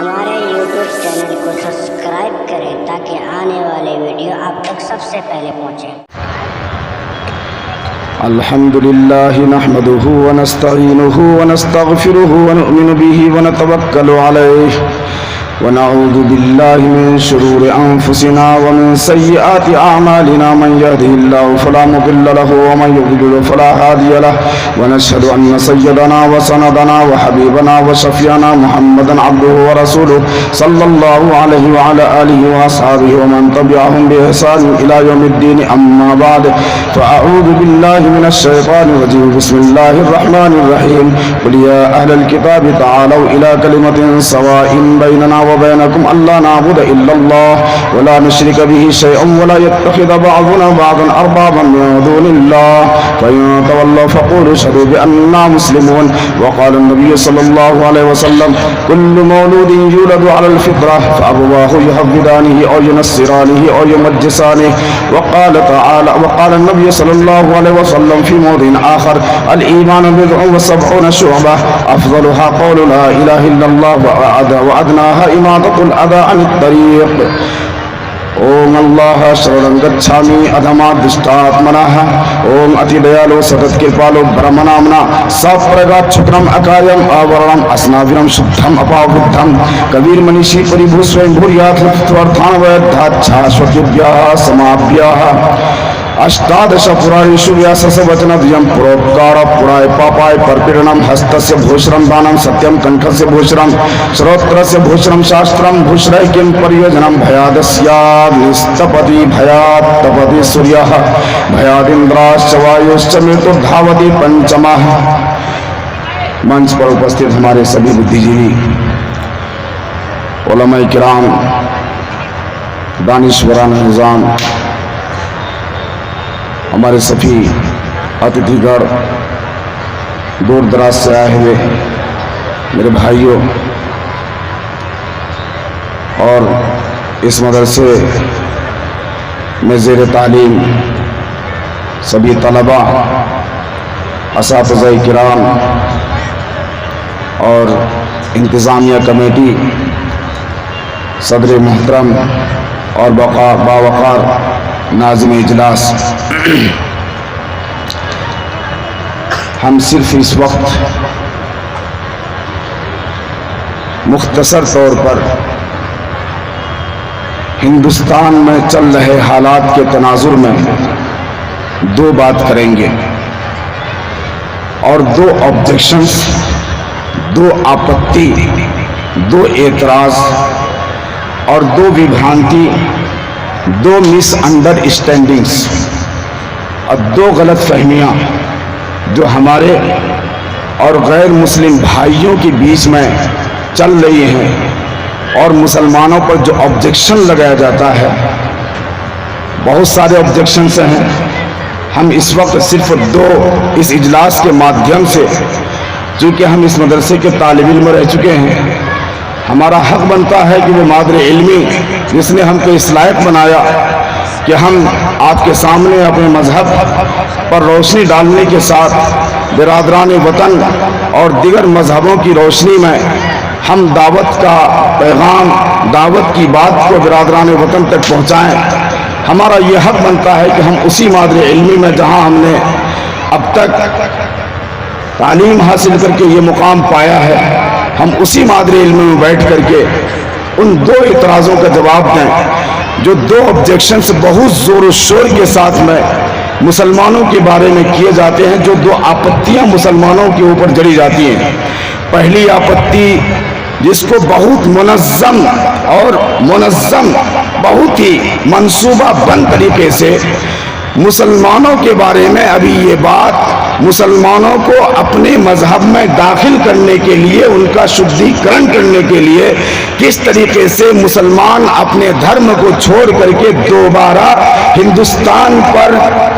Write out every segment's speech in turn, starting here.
हमारे YouTube channel को subscribe करें ताकि आने वाले वीडियो आप तक सबसे पहले पहुंचे। अल्हम्दुलिल्लाहि नहमदुहु व नस्तईनुहु व नस्तगफिरुहु व नु'मिनु बिही व नतवक्कलु अलैहि व नऊज़ु बिल्लाहि मिन शुरूरि अनफुसिना व मिन सय्यिआति अअमालिना मन यहदिहिल्लाहु फला मुदिल्ल लहु व मन युद्लिल फला हादिय लहु व नशहदु अन्न सय्यदना व सनदना व हबीबना व शफीअना मुहम्मदन अब्दुहु व रसूलुहु सल्लल्लाहु अलैहि व अला आलिहि व अस्हाबिहि व मन तबिअहुम बि ihsan इला यौमिद्दीन अम्मा बाद फ़अऊज़ु बिल्लाहि मिनश शैतानिर रजीम बिस्मिल्लाहिर रहमानिर रहीम क़ुल या अहलल किताबि तआलौ इला कलिमतिन सवाइन बैनना व बैनकुम अल्ला नअबुद इल्लल्लाह व ला नुश्रिक बिही शैअन व ला यत्तखिज़ बअदुना बअदन अरबाबन मिन दूनिल्लाह फ़इन तवल्लौ फ़क़ूलू अशहदू बिअन्ना मुस्लिमून व क़ाल नबी सल्लल्लाहु अलैहि वसल्लम कुल्लु मौलूदिन यूलदु अलल फ़ित्रह फ़अबवाहु युहव्विदानिही औ युनस्सिरानिही औ युमज्जिसानिही व क़ाल नबी सल्लल्लाहु अलैहि वसल्लम फ़ी मौदिन आख़र अल ईमान बिदअुन व सबऊन शुअबा अफ़ज़लुहा क़ौलु ला इलाहा इल्लल्लाह व अदनाहा इमाततुल अज़ा अनित तरीक़। ओम अल्लाह शरणं गच्छामि अधमादिष्टात्मनः ओम अति दयालु सतत कृपालु ब्रह्मनामना सप्रगाच्छुत्रम अकार्यम आवरणम अस्नाविरम शुद्धम अपावृद्धम कबीर मनीषी परिभू स्वयं भूर्यात् लुप्त्वर्थान वैद्धाच्छाश्वतिभ्यः समाभ्यः अष्टादश पुराणेषु व्यासस्य वचनद्वयं पुरोपकार पुराय पापाय परपीडनम हस्तस्य भूषणं दानं सत्यं कंठस्य भूषणं श्रोत्रस्य भूषणं शास्त्रं भूषणैक्यं परियोजनं भयादस्याग्निस्तपति भयात् तपति सूर्यः भयादिन्द्राश्च वायुश्च मृत्युर्धावति पंचमः। मंच पर उपस्थित हमारे सभी बुद्धिजीवी उलमाए किराम दानिश्वरान निज़ाम हमारे सभी अतिथिगण दूर दराज से आए हुए मेरे भाइयों और इस मदरसे में ज़ेर तालीम सभी तलबा असातिज़ा किराम और इंतज़ामिया कमेटी सदर मोहतरम और बावक़ार नाज़िम इजलास, हम सिर्फ इस वक्त मुख्तसर तौर पर हिंदुस्तान में चल रहे हालात के तनाजुर में दो बात करेंगे और दो ऑब्जेक्शंस, दो आपत्ति, दो एतराज और दो विभ्रांति, दो मिसअंडरस्टैंडिंग्स और दो गलत फहमियाँ जो हमारे और गैर मुस्लिम भाइयों के बीच में चल रही हैं और मुसलमानों पर जो ऑब्जेक्शन लगाया जाता है, बहुत सारे ऑब्जेक्शंस हैं। हम इस वक्त सिर्फ दो इस इजलास के माध्यम से, चूँकि हम इस मदरसे के तालिब इल्म रह चुके हैं, हमारा हक बनता है कि वो मादरे इल्मी जिसने हमको इस लायक बनाया कि हम आपके सामने अपने मजहब पर रोशनी डालने के साथ बिरादरान वतन और दिगर मजहबों की रोशनी में हम दावत का पैगाम, दावत की बात को बिरादरान वतन तक पहुँचाएँ। हमारा ये हक बनता है कि हम उसी मादरे इल्मी में जहाँ हमने अब तक तालीम हासिल करके ये मुकाम पाया है, हम उसी मादरे इल्म में बैठ करके उन दो इतराज़ों का जवाब दें जो दो ऑब्जेक्शंस बहुत ज़ोर शोर के साथ में मुसलमानों के बारे में किए जाते हैं, जो दो आपत्तियां मुसलमानों के ऊपर जड़ी जाती हैं। पहली आपत्ति जिसको बहुत मुनज़्ज़म बहुत ही मंसूबाबंद तरीके से मुसलमानों के बारे में अभी ये बात मुसलमानों को अपने मजहब में दाखिल करने के लिए, उनका शुद्धिकरण करने के लिए किस तरीके से मुसलमान अपने धर्म को छोड़ करके दोबारा हिंदुस्तान पर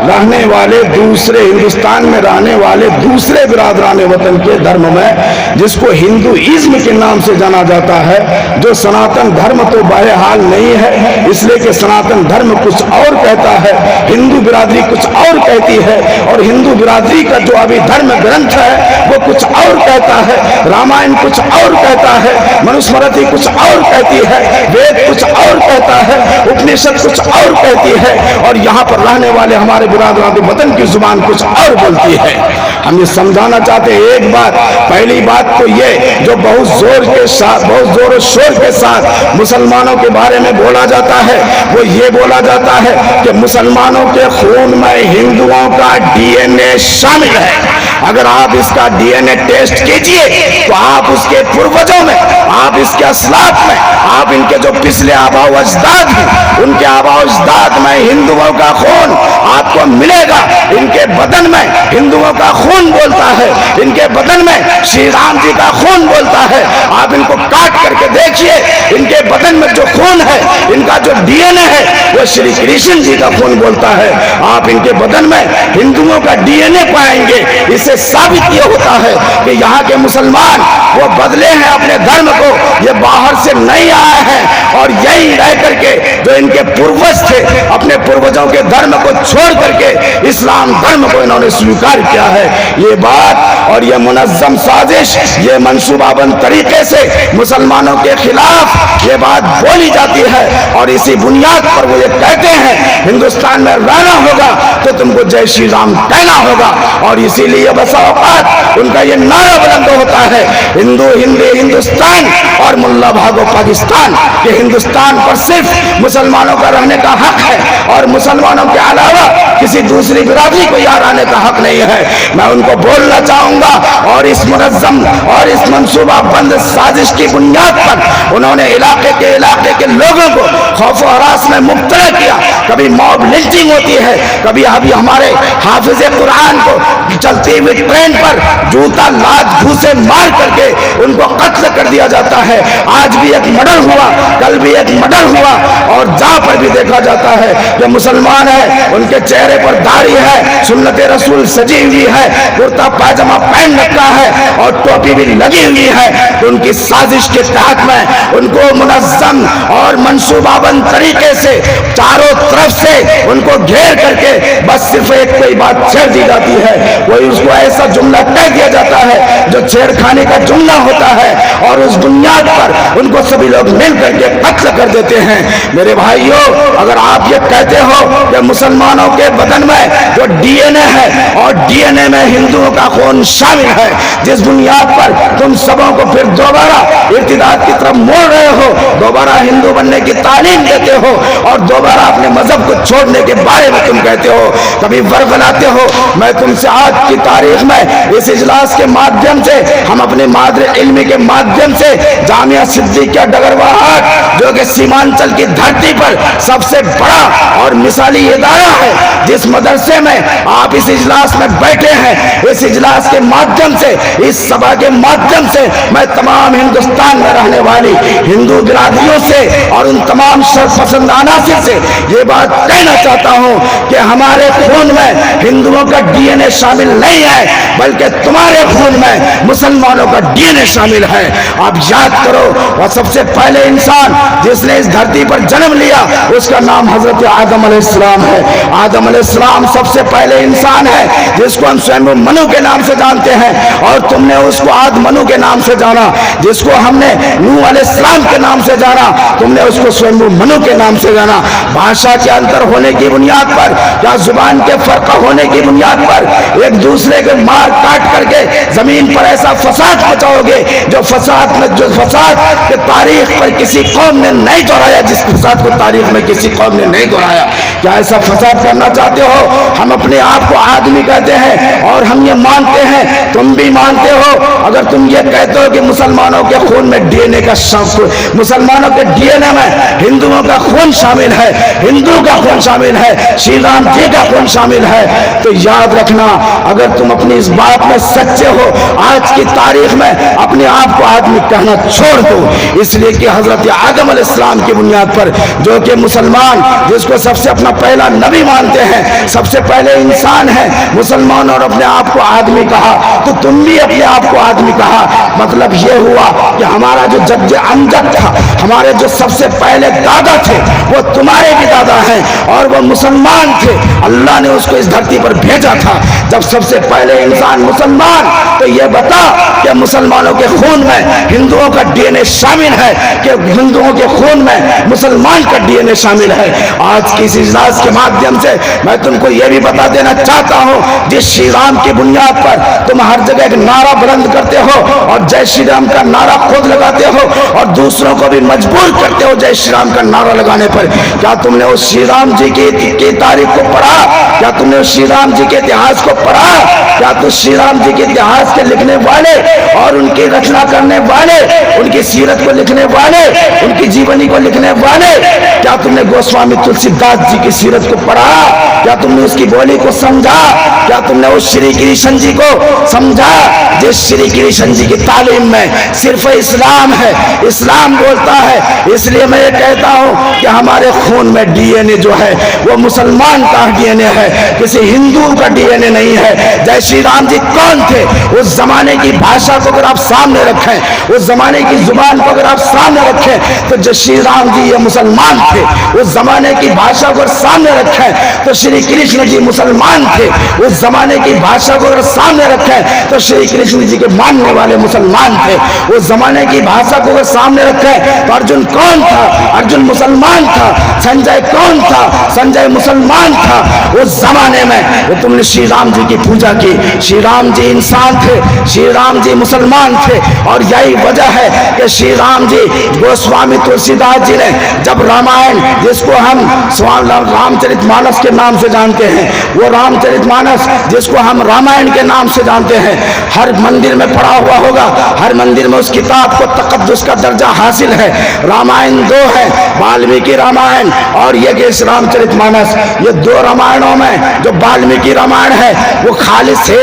रहने वाले दूसरे, हिंदुस्तान में रहने वाले दूसरे बिरादरान वतन के धर्म में, जिसको हिंदुइज्म के नाम से जाना जाता है, जो सनातन धर्म तो बहरहाल नहीं है, इसलिए कि सनातन धर्म कुछ और कहता है, हिंदू बिरादरी कुछ और कहती है, और हिंदू बिरादरी का जो अभी धर्म ग्रंथ है वो कुछ और कहता है, रामायण कुछ और कहता है, मनुस्मृति कुछ और कहती है, वेद कुछ और कहता है, उपनिषद कुछ और कहती है, और यहाँ पर रहने वाले हमारे बिरादरान वतन की जुबान कुछ और बोलती है। हम ये समझाना चाहते हैं एक बात, पहली बात तो ये जो बहुत जोर के साथ, बहुत जोर शोर के साथ मुसलमानों के बारे में बोला जाता है, वो ये बोला जाता है कि मुसलमानों के खून में हिंदुओं का डीएनए शामिल है। अगर आप इसका डीएनए टेस्ट कीजिए तो आप उसके पूर्वजों में, आप इसके असलाफ में, आप इनके जो पिछले आबाओ अजदाद हैं उनके आबाओ अजदाद में हिंदुओं का खून आपको मिलेगा। इनके बदन में हिंदुओं का खून बोलता है, इनके बदन में श्री राम जी का खून बोलता है। आप इनको काट करके देखिए, इनके बदन में जो खून है, इनका जो डीएनए है वो श्री कृष्ण जी का खून बोलता है। आप इनके बदन में हिंदुओं का डीएनए पाएंगे। इससे साबित यह होता है कि यहाँ के मुसलमान वो बदले हैं अपने धर्म को, ये बाहर से नहीं आए हैं, और यही रह करके जो इनके पूर्वज थे अपने पूर्वजों के धर्म को छोड़ करके इस्लाम धर्म को इन्होंने स्वीकार किया है। ये बात और ये मुनज़्ज़म साजिश, ये मंसूबाबंद तरीके से मुसलमानों के खिलाफ ये बात बोली जाती है, और इसी बुनियाद पर वो ये कहते हैं हिंदुस्तान में रहना होगा तो तुमको जय श्री राम कहना होगा। और इसीलिए बसा औकात उनका ये नारा बुलंद होता है, हिंदू हिंदी हिंदुस्तान और मुल्ला भागो पाकिस्तान। ये हिंदुस्तान पर सिर्फ मुसलमानों का रहने का हक है, और मुसलमानों के अलावा किसी दूसरी बिरादरी को यहाँ रहने का हक नहीं है। मैं उनको बोलना चाहूंगा, और इस मुनज़्ज़म और इस मंसूबा बंद साजिश की बुनियाद पर उन्होंने इलाके के लोगों को खौफ और हरास में मुब्तला किया। कभी मॉब लिंचिंग होती है, कभी अभी हमारे हाफिज़े कुरान को चलती हुई ट्रेन पर जूता लात घूसे मार करके उनको कत्ल कर दिया जाता है। आज भी एक मर्डर हुआ, कल भी एक मर्डर हुआ, और जहां पर भी देखा जाता है जो मुसलमान है उनके चेहरे पर दाढ़ी है, सुन्नते रसूल सजी हुई है, कुर्ता पायजामा पहन रखा है और टोपी भी लगी हुई है, तो उनकी साजिश के तहत में उनको मुनज़्ज़म और मंसूबाबंद तरीके से चारों तरफ से उनको घेर करके बस सिर्फ एक कोई बात छेड़ दी जाती है, कोई उसको ऐसा जुमला कह दिया जाता है जो छेड़खानी का जुमला होता है, और उस बुनियाद पर उनको सभी लोग मिल करके कत्ल कर देते हैं। मेरे भाइयों, अगर आप ये कहते हो कि मुसलमानों के बदन में जो डीएनए है और डीएनए में हिंदुओं का खून शामिल है, जिस बुनियाद पर तुम सबों को फिर दोबारा इर्तिदाद की तरफ मोड़ रहे हो, दोबारा हिंदू बनने की तालीम देते हो, और दोबारा अपने मजहब को छोड़ने के बारे में तुम कहते हो, कभी वर्ग बनाते हो। मैं तुमसे आज की तारीख में इस इजलास के माध्यम से, हम अपने मादरे इल्मी के माध्यम से जामिया सिद्दीकिया डगरवाहाट जो कि सीमांचल की धरती पर सबसे बड़ा और मिसाली इदारा है, जिस मदरसे में आप इस इजलास में बैठे हैं, इस इजलास के माध्यम से, इस सभा के माध्यम से मैं तमाम हिंदुस्तान में रहने वाली हिंदू बिरादरियों से और उन तमाम शर्फपसंद अनासिर से ये बात कहना चाहता हूं कि हमारे खून में हिंदुओं का डीएनए शामिल नहीं है, बल्कि तुम्हारे खून में मुसलमानों का डीएनए शामिल है। आप याद करो, और सबसे पहले इंसान जिसने इस धरती पर जन्म लिया उसका नाम हजरत आदम अलैहिस्सलाम है। आदम अलैहिस्सलाम सबसे पहले इंसान है जिसको हम स्वयं मनु के नाम से जानते हैं, और तुमने उसको आद मनु के नाम से जाना। जिसको हमने नूह अलैहिस्सलाम के नाम से जाना, तुमने उसको स्वयं मनु के नाम से जाना। भाषा के अंतर होने की बुनियाद पर या जुबान के फर्क होने की बुनियाद पर एक दूसरे के मार काट करके जमीन पर ऐसा फसाद मचाओगे जो फसाद के तारीख पर किसी कौम ने नहीं दोहराया, जिस फसाद को तारीख में किसी कौम ने नहीं दोहराया। क्या ऐसा फसाद करना चाहते हो? हम अपने आप को आदमी कहते हैं और हम ये मानते हैं, तुम भी मानते हो। अगर तुम ये कहते हो कि मुसलमानों के खून में डीएनए का मुसलमानों के डीएनए में हिंदुओं का खून शामिल है, हिंदू का खून शामिल है, श्री राम जी का खून शामिल है, तो याद रखना, अगर तुम अपनी इस बात में सच्चे हो, आज की तारीख में अपने आप को आदमी कहना छोड़ दो। इसलिए कि हजरत आदम अलैहिस्सलाम की बुनियाद पर जो कि मुसलमान जिसको सबसे अपना पहला नबी मानते हैं, सबसे पहले इंसान है मुसलमान, और अपने आप को आदमी कहा, तो तुम भी अपने आप को आदमी कहा। मतलब ये हुआ कि हमारा जो जद्द अमजद था, हमारे जो सबसे पहले दादा थे, वो तुम्हारे भी दादा हैं और वो मुसलमान थे। अल्लाह ने उसको इस धरती पर भेजा था जब सबसे पहले इंसान मुसलमान। तो ये बता कि मुसलमानों के खून में हिंदुओं का डीएनए शामिल है कि हिंदुओं के खून में मुसलमान का डीएनए शामिल है। आज की इस इजलास के माध्यम से मैं तुमको ये भी बता देना चाहता हूँ, जिस श्री राम की बुनियाद पर तुम हर जगह एक नारा बुलंद करते हो और जय श्री राम का नारा खुद लगाते हो और दूसरों को भी मजबूर करते हो जय श्री राम का नारा लगाने पर, क्या तुमने उस श्री राम जी की तारीख को पढ़ा? क्या तुमने उस श्री राम जी के इतिहास को पढ़ा? क्या तो श्री राम जी के इतिहास के लिखने वाले और उनकी रचना करने वाले, उनकी सीरत को लिखने वाले, उनकी जीवनी को लिखने वाले, क्या तुमने गोस्वामी तुलसीदास जी की सीरत को पढ़ा? क्या तुमने उसकी बोली को समझा? क्या तुमने उस श्री कृष्ण जी को समझा जिस श्री कृष्ण जी की तालीम में सिर्फ इस्लाम है, इस्लाम बोलता है? इसलिए मैं ये कहता हूँ कि हमारे खून में डीएनए जो है वो मुसलमान का डीएनए है, किसी हिंदू का डीएनए नहीं है। जय श्री राम जी कौन थे? उस जमाने की भाषा को अगर आप सामने रखें, उस जमाने की जुबान को अगर आप सामने रखें, तो जय श्री राम जी ये मुसलमान थे। उस जमाने की भाषा को अगर सामने रखें तो श्री कृष्ण जी मुसलमान थे। उस जमाने की भाषा को अगर सामने रखें तो श्री कृष्ण जी के मानने वाले मुसलमान थे। उस जमाने की भाषा को अगर सामने रखें तो अर्जुन कौन था? अर्जुन मुसलमान था। संजय कौन था? संजय मुसलमान था। उस जमाने में वो तुमने श्री राम जी की पूजा की। श्री राम जी इंसान थे, श्री राम जी मुसलमान थे, और यही वजह है कि श्री राम जी गोस्वामी तुलसीदास जी ने जब रामायण, जिसको हम रामचरितमानस के नाम से जानते हैं, वो रामचरितमानस जिसको हम रामायण के नाम से जानते हैं, हर मंदिर में पढ़ा हुआ होगा, हर मंदिर में उस किताब को तकद्दुस का दर्जा हासिल है। रामायण दो है, वाल्मीकि रामायण और ये कि रामचरितमानस। ये दो रामायणों में जो वाल्मीकि रामायण है वो खाली से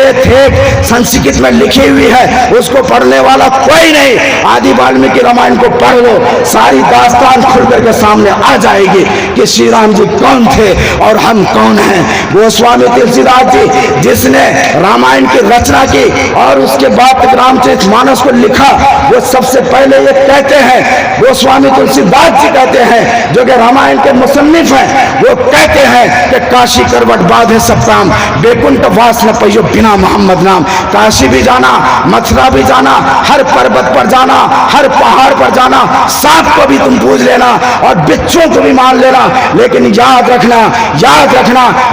संस्कृत में लिखी हुई है, उसको पढ़ने वाला कोई नहीं। आदि वाल्मीकि रामायण को पढ़ लो, सारी दास्तान खुल करके सामने आ जाएगी कि श्री राम जी कौन थे और हम कौन हैं। गोस्वामी तुलसीदास जी जिसने रामायण की रचना की और उसके बाद रामचरितमानस को लिखा, वो सबसे पहले ये कहते हैं, गोस्वामी तुलसीदास जी कहते हैं जो कि रामायण के मुसन्निफ हैं, वो कहते हैं कि काशी करवट बाधे सब काम, बैकुंठ वास न पइयो बिना मोहम्मद नाम। काशी भी जाना, मथुरा भी जाना, हर पर्वत पर जाना, हर पहाड़ पर जाना, सांप को भी तुम पूज लेना और बिच्छू को भी मान लेना, लेकिन याद रखना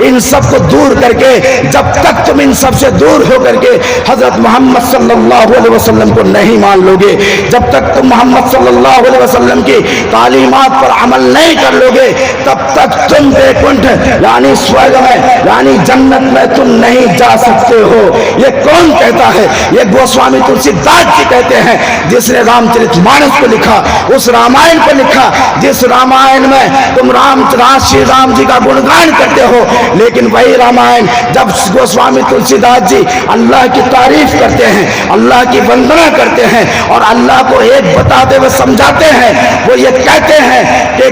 इन सब को दूर करके, जब तक तुम इन सब से दूर हो करके हजरत मोहम्मद सल्लल्लाहु अलैहि वसल्लम को नहीं मान लोगे, जब तक तुम मोहम्मद सल्लल्लाहु अलैहि वसल्लम की तालीमात पर अमल नहीं कर लोगे, तब तक तुम बैकुंठ यानी स्वर्ग में यानी जन्नत में तुम नहीं जा सकते हो। ये कौन कहता है? ये गोस्वामी तुलसीदास जी कहते हैं, जिसने रामचरितमानस को लिखा, उस रामायण को लिखा जिस रामायण में तुम श्री राम जी का गुणगान करते हो, लेकिन वही रामायण जब गोस्वामी तुलसीदास जी अल्लाह की तारीफ करते हैं, अल्लाह की वंदना करते हैं और अल्लाह को एक बताते हुए समझाते हैं, वो ये कहते हैं कि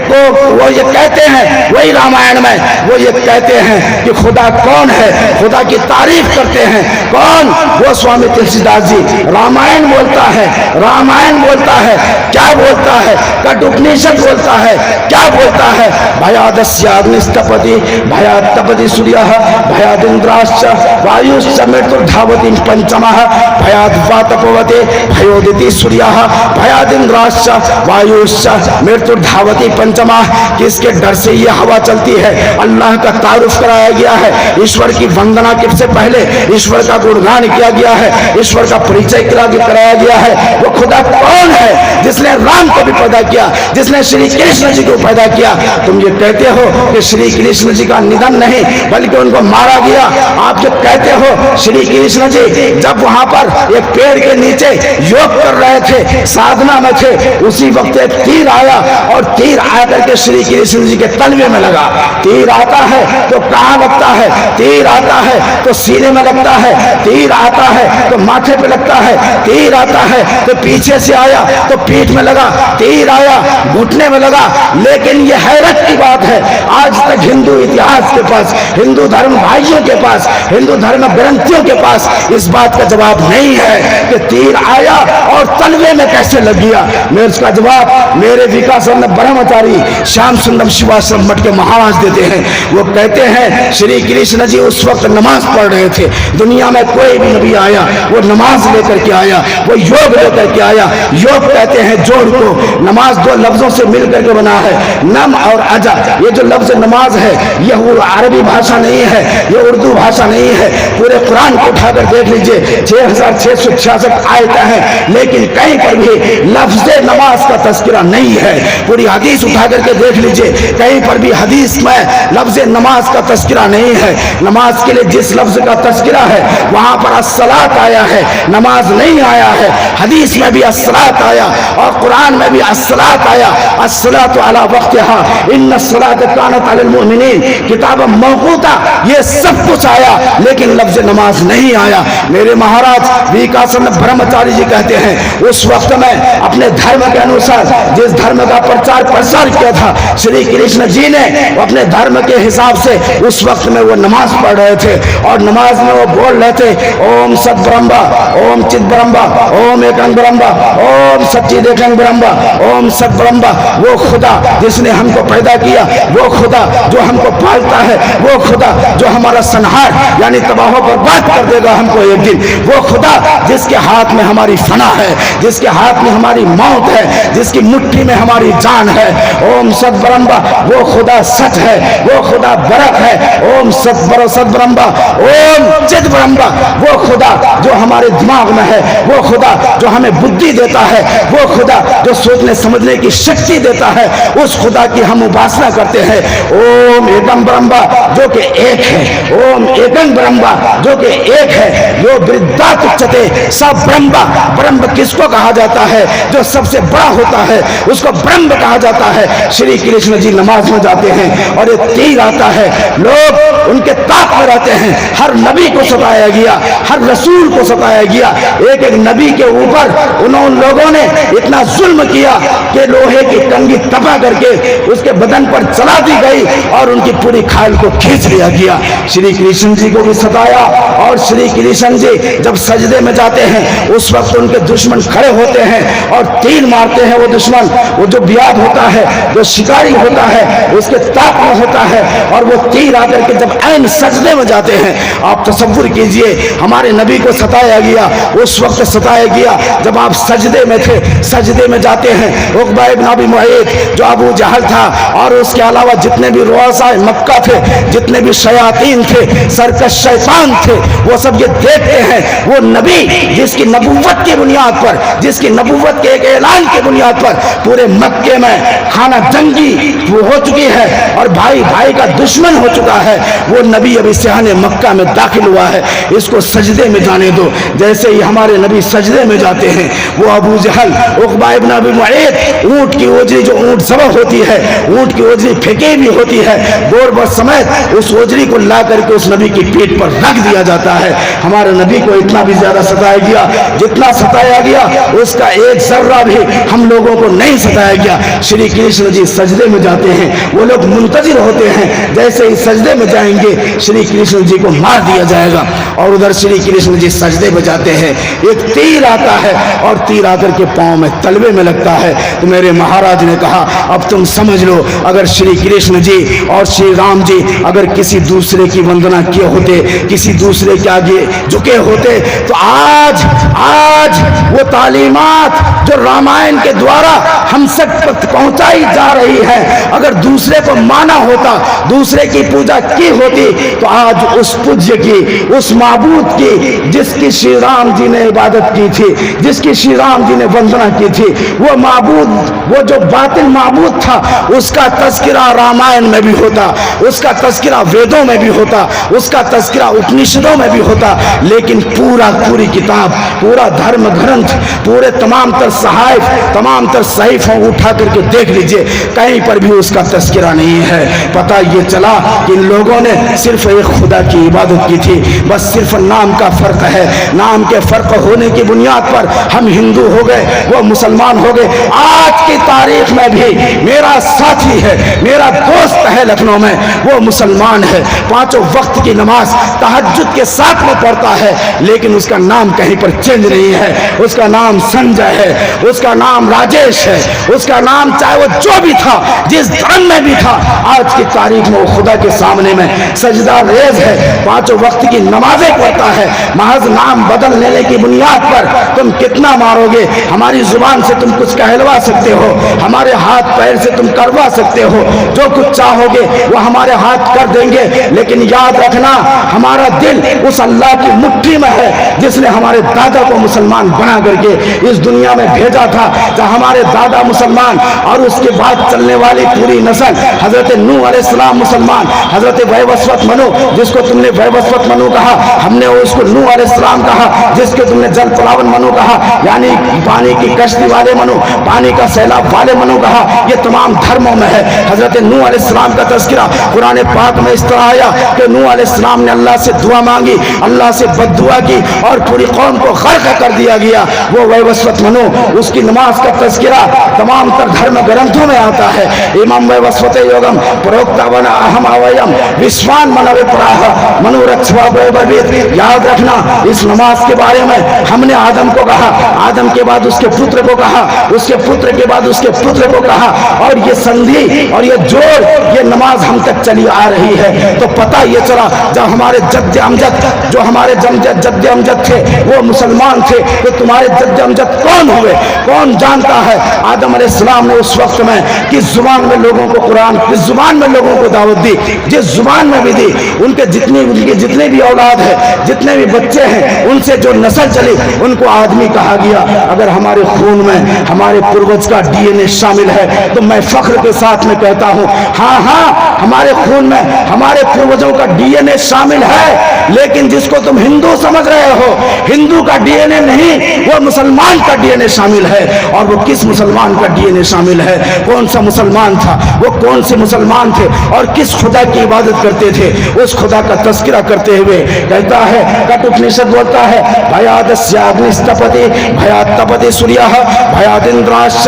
वो ये कहते हैं वही रामायण में वो ये कहते हैं कि खुदा कौन है, खुदा की तारीफ करते हैं। कौन? गोस्वामी तुलसीदास जी। रामायण बोलता है, रामायण बोलता है, क्या बोलता है? कठोपनिषद बोलता है, क्या बोलता है? भयादस्याग्निस्तपति भयात्तपति सूर्यः भयादिन्द्राश्च वायुश्च मृत्युर्धावति पंचमः भयाद्वातपवते भयोदिति सूर्यः भयादिन्द्राश्च वायुश्च मृत्युर्धावति पंचमः। किसके डर से ये हवा चलती है? अल्लाह का तारुफ कराया गया है, ईश्वर की वंदना से पहले ईश्वर का गुणगान किया गया है, ईश्वर का परिचय कराया गया है। वो खुदा कौन है? जिसने राम को भी पैदा किया, जिसने श्री कृष्ण जी को पैदा किया। तुम ये कहते हो कि श्री कृष्ण जी का निधन दम नहीं बल्कि उनको मारा गया। आप जो कहते हो श्री कृष्ण जी जब वहां पर एक पेड़ के नीचे योग कर रहे थे, साधना में थे, उसी वक्त एक तीर आया और तीर आकर के श्री कृष्ण जी के तलवे में लगा। तीर आता है तो कहां लगता है? तीर आता है तो सीने में लगता है, तीर आता है तो माथे पे लगता है, तीर आता है तो पीछे से आया तो पीठ में लगा, तीर आया घुटने में लगा। लेकिन यह हैरत की बात है, आज तक हिंदू इतिहास के पास, हिंदू धर्म भाइयों के पास, हिंदू धर्म ग्रंथियों के पास इस बात का जवाब नहीं है कि तीर आया और तलवे में कैसे लग गया। मैं उसका जवाब मेरे विकासानंद ब्रह्मचारी श्याम सुंदर शिवाश्रम मठ के महाराज देते हैं। वो कहते हैं श्री कृष्ण जी उस वक्त नमाज पढ़ रहे थे। दुनिया में कोई भी नबी आया वो नमाज लेकर के आया, वो योग लेकर के आया। योग कहते हैं जोड़ को। नमाज दो लफ्जों से मिलकर के बना है, नम और अजा। ये जो लफ्ज नमाज है यह वो अरबी भाषा नहीं है, ये उर्दू भाषा नहीं है। पूरे कुरान को उठाकर देख लीजिए, 6666 आयत है, लेकिन कहीं पर भी लफ्ज नमाज का तस्करा नहीं है। पूरी हदीस उठा करके देख लीजिए, कहीं पर भी हदीस में लफ्ज नमाज का तस्करा नहीं है। नमाज के लिए जिस लफ्ज का तस्करा है वहां पर अस्सलात आया है, नमाज नहीं आया है। हदीस में भी अस्सलात आया और कुरान में भी अस्सलात आया। अस्सलातु अला वक्तिहा इन्नस्सलात कानत अलल मुमिनीन किताबम मौकूता, ये सब कुछ आया लेकिन लफ्ज नमाज नहीं आया। मेरे महाराज विकासानंद ब्रह्मचारी जी कहते हैं उस वक्त में अपने धर्म के अनुसार जिस धर्म का प्रचार प्रसार किया था श्री कृष्ण जी ने, अपने धर्म के हिसाब से उस वक्त में वो नमाज पढ़ रहे थे और नमाज में वो बोल रहे थे ओम सत ब्रह्मा, ओम चित ब्रह्मा, ओम एकं ब्रह्मा, ओम सच्चिद एकं ब्रह्मा, ओम सत ब्रह्मा। वो खुदा जिसने हमको पैदा किया, वो खुदा जो हमको पालता है, वो खुदा जो हमारा संहार यानी तबाह बर्बाद कर देगा हमको एक दिन, वो खुदा जिसके हाथ में हमारी फना है, जिसके हाथ में हमारी मौत है, जिसकी मुट्ठी में हमारी जान है। ओम सत ब्रह्मा, वो खुदा सच है, वो खुदा बरक है। ओम सत ब्रह्मा, ओम चित ब्रह्मा, वो खुदा जो हमारे दिमाग में है, वो खुदा जो हमें बुद्धि देता है, वो खुदा जो सोचने समझने की शक्ति देता है, उस खुदा की हम उपासना करते हैं। ओम एकम ब्रह्मा जो कि एक है, ओम एकं ब्रह्मा जो कि एक है। यो वृद्धा तुच्छते सब ब्रह्मा। ब्रह्म किसको कहा जाता है? जो सबसे बड़ा होता है उसको ब्रह्म कहा जाता है। श्री कृष्ण जी नमाज में जाते हैं और एक तीर आता है, लोग उनके ताक में रहते हैं। हर नबी को सताया गया, हर रसूल को सताया गया। एक एक नबी के ऊपर उन लोगों ने इतना जुल्म किया कि लोहे की कंगी तपा करके उसके बदन पर चला दी गई और उनकी पूरी खाल को खींच लिया गया। श्री कृष्ण जी को भी सताया और श्री कृष्ण जी जब सजदे में जाते हैं उस वक्त उनके दुश्मन खड़े होते हैं और तीर मारते हैं। वो दुश्मन, वो जो बियाद होता है, जो शिकारी होता है, उसके ताक में होता है और वो तीर आकर के जब ऐन सजदे में जाते हैं, आप तसव्वुर कीजिए हमारे नबी को सताया गया। उस वक्त सताया गया जब आप सजदे में थे, सजदे में जाते हैं। उक़बा इब्न अबी मुअय्यद जो अबू जहल था और उसके अलावा जितने भी रुआसाए मक्का थे, जितने भी शयातीन थे, सरकश शैतान थे, वो सब ये देखते हैं वो नबी जिसकी नबुव्वत की बुनियाद पर, जिसकी नबुव्वत के एक ऐलान की बुनियाद पर पूरे मक्के में खाना जंगी वो हो चुकी है और भाई भाई का दुश्मन हो चुका है, वो नबी अभी सिहाने मक्का में दाखिल हुआ है। इसको सजदे में जाने दो। जैसे ही हमारे नबी सजदे में जाते हैं, वो अबू जहल, उक़बा इब्न अबी मुअय्यद, ऊंट की ओजरी जो ऊंट सवार होती है, ऊंट की ओजरी फेंकी भी होती है, गोरबत समेत उस ओजरी को ला करके उस नबी की पीठ पर रख दिया जाता है। हमारे नबी को इतना भी ज्यादा सताया गया, जितना सताया गया उसका एक जर्रा भी हम लोगों को नहीं सताया गया। श्री कृष्ण जी सजदे में जाते हैं, वो लोग मुंतजिर होते हैं जैसे ही सजदे में जाएंगे श्री कृष्ण जी को मार दिया जाएगा। और उधर श्री कृष्ण जी सजदे में जाते हैं, एक तीर आता है और तीर आकर के पांव में तलवे में लगता है। तो मेरे महाराज ने कहा अब तुम समझ लो, अगर श्री कृष्ण जी और श्री राम जी अगर किसी दूसरे की वंदना किए होते, किसी दूसरे दूसरे के आगे झुके होते तो आज वो तालीमात जो रामायण के द्वारा हम तक पहुंचाई जा रही है, अगर दूसरे को माना होता, दूसरे की पूजा की होती, तो आज उस पूज्य की, उस माबूद की, जिसकी श्री राम जी ने इबादत की थी, जिसकी श्री राम जी ने वंदना की थी, वो माबूद, वो जो बातिल माबूद था, उसका तज़किरा रामायण में भी होता, उसका तज़किरा वेदों में भी होता, उसका तज़किरा उपनिषदों में भी होता। लेकिन पूरी किताब, पूरा धर्म ग्रंथ, पूरे तमाम तर सहाइफ, तमाम तर सहीफों उठा करके देख लीजिए, कहीं पर भी उसका तज़किरा नहीं है। पता ये चला कि इन लोगों ने सिर्फ एक खुदा की इबादत की थी, बस सिर्फ नाम का फर्क है। नाम के फर्क होने की बुनियाद पर हम हिंदू हो गए, वो मुसलमान हो गए। आज की तारीख में भी मेरा साथी है, मेरा दोस्त है लखनऊ में, वो मुसलमान है, 5 वक्त की नमाज तहज्जुद के साथ में पढ़ता है, लेकिन उसका नाम कहीं पर चेंज नहीं है। उसका नाम संजय है, उसका नाम राजेश है, उसका नाम चाहे वो जो भी था, जिस धर्म में भी था, आज की तारीख में वो खुदा के सामने में सजदा रेज है, 5 वक्त की नमाजें पढ़ता है। महज नाम बदल लेने की बुनियाद पर तुम कितना मारोगे? हमारी जुबान से तुम कुछ कहलवा सकते हो, हमारे हाथ पैर से तुम करवा सकते हो, जो कुछ चाहोगे वो हमारे हाथ कर देंगे, लेकिन याद रखना हमारा दिल उस अल्लाह की मुट्ठी में है जिसने हमारे दादा को मुसलमान बना करके इस दुनिया में भेजा था। जब हमारे दादा मुसलमान और उसके बाद चलने वाली पूरी नस्ल, हजरत नूह अलैहिस्सलाम मुसलमान, हजरत वैवस्वत मनु, जिसको तुमने वैवस्वत मनु कहा, हमने उसको नूह अलैहिस्सलाम कहा, जिसको तुमने जल पलावन मनु कहा, यानी पानी की कश्ती वाले मनु, पानी का सैलाब वाले मनु कहा। ये तमाम धर्मों में है। हजरत नूह अलैहिस्सलाम का तज़किरा कुरान पाक में इस तरह आया कि नूह अलैहिस्सलाम ने अल्लाह से दुआ मांगी, अल्लाह से बद्दुआ की और पूरी कौम को गर्क कर दिया गया। वो वैवस्वत मनु, उसकी नमाज का तज़किरा तमाम तर धर्म ग्रंथों में आता है। इमाम वैवस्वत योगम प्रोक्ता बना अहम अवयम विश्वान मनवे प्राह मनुरक्षवा वैभवीत। याद रखना, इस नमाज के बारे में हमने आदम को कहा, आदम के बाद उसके पुत्र को कहा, उसके पुत्र के बाद उसके पुत्र को कहा, और ये संधि और ये जोड़, ये नमाज हम तक चली आ रही है। तो पता ये चला, जब हमारे जद्द अमजद, जो हमारे जद्द अमजद थे वो मुसलमान थे, तो तुम्हारे जद्द अमजद कौन हुए? कौन जानता है? आदम अलैहिस्सलाम ने उस वक्त में किस जुबान में लोगों को कुरान, किस जुबान में लोगों को दावत दी, जिस जुबान में भी दी, उनके जितने भी औलाद है, जितने भी बच्चे हैं, उनसे जो नस्ल चली, उनको आदमी कहा गया। अगर हमारे खून में हमारे पूर्वज का डीएनए शामिल है, तो मैं फख्र के साथ में कहता हूं, हाँ, हमारे खून में हमारे पूर्वजों का डीएनए शामिल है। लेकिन जिसको तुम हिंदू समझ रहे हो, हिंदू का डीएनए नहीं, वो मुसलमान का डीएनए शामिल है। और वो किस मुसलमान का डीएनए शामिल है? कौन सा मुसलमान था वो? कौन से मुसलमान थे और किस खुदा की इबादत करते थे? उस खुदा का तज़किरा करते हुए कहता है, कट उपनिषद बोलता है, भयादस्याग्निस्तपति भयात्तपति सूर्यः भयादिन्द्राश्च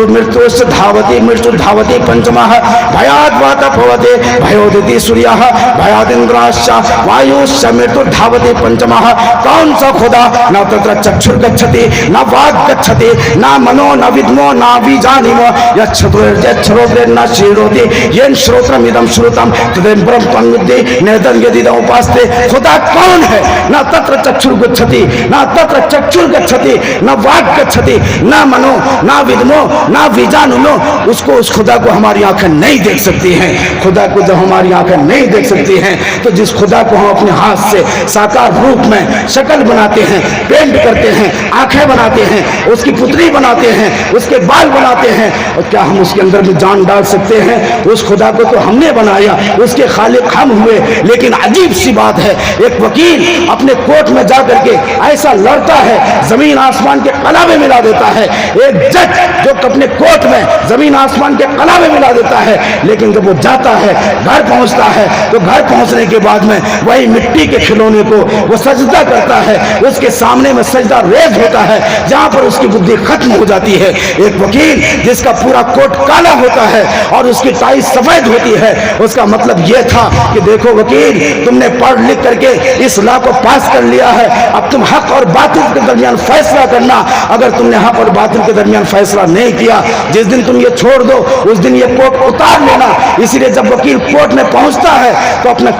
मृत्युश्च धावति मृत्युर्धावति पंचमः भयाद्वातः भवति भयोदिति सूर्यः भयादिन्द्राश्च वायुश्च मृत्युर्धावति पंचमः। कौन सा खुदा? न तत्र चक्षुर गच्छति, न वाक् गच्छति, न मनो, न विद्मो, न बीजानिमो, यच्छ्रोत्रेण श्रीरोति, येन श्रोत्रमिदं श्रुतं तदेव ब्रह्म तन्मुद्धि नेदं यदिदं उपास्ते। खुदा कौन है? न तत्र चक्षुर गच्छति, न तत्र चक्षुर गच्छति, न वाक् गच्छति, न मनो, न विद्मो, न बीजानिमो। उसको, उस खुदा को हमारी आंखें नहीं देख सकती हैं। खुदा को जब हमारी आंखें नहीं देख सकती हैं, तो जिस खुदा को हम अपने हाथ से साकार रूप में शक्ल बनाते हैं, पेंट करते हैं, आंखें बनाते हैं, उसकी पुतली बनाते हैं, उसके बाल बनाते हैं, और क्या हम उसके अंदर भी जान डाल सकते हैं? उस खुदा को तो हमने बनाया, उसके खालिक हम हुए। लेकिन अजीब सी बात है, एक वकील अपने कोर्ट में जाकर के ऐसा लड़ता है, जमीन आसमान के कलावे मिला देता है। एक जज जो अपने कोर्ट में जमीन आसमान के कलावे मिला देता है, लेकिन जब वो जाता है, घर पहुंचता है, तो घर पहुंचने के बाद में वही मिट्टी के खिलौने को वो सजदा करता है, उसके सामने में सजदा रेज होता है, जहां पर उसकी बुद्धि खत्म हो जाती है। एक वकील जिसका पूरा कोट काला होता है और उसकी टाई सफेद होती है, उसका मतलब यह था कि देखो वकील, तुमने पढ़ लिख करके इस लॉ को पास कर लिया है, अब तुम हक और बातिल के दरमियान फैसला करना। अगर तुमने हक और बातिल के दरमियान फैसला नहीं किया, जिस दिन तुम ये छोड़ दो उस दिन ये कोट उतार लेना। इसीलिए जब वकील कोर्ट में पहुंचता है तो अपना